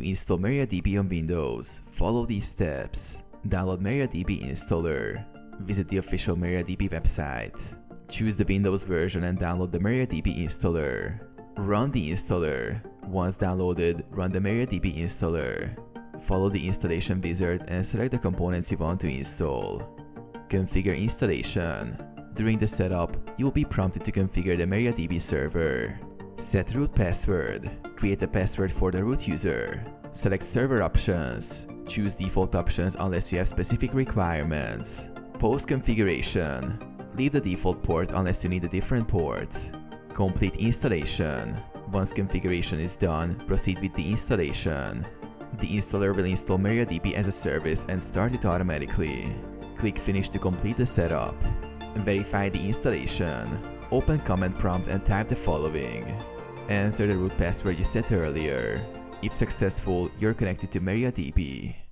To install MariaDB on Windows, follow these steps. Download MariaDB installer. Visit the official MariaDB website. Choose the Windows version and download the MariaDB installer. Run the installer. Once downloaded, run the MariaDB installer. Follow the installation wizard and select the components you want to install. Configure installation. During the setup, you will be prompted to configure the MariaDB server. Set root password. Create a password for the root user. Select server options. Choose default options unless you have specific requirements. Post configuration. Leave the default port unless you need a different port. Complete installation. Once configuration is done, proceed with the installation. The installer will install MariaDB as a service and start it automatically. Click Finish to complete the setup. Verify the installation. Open command prompt and type the following. Enter the root password you set earlier. If successful, you're connected to MariaDB.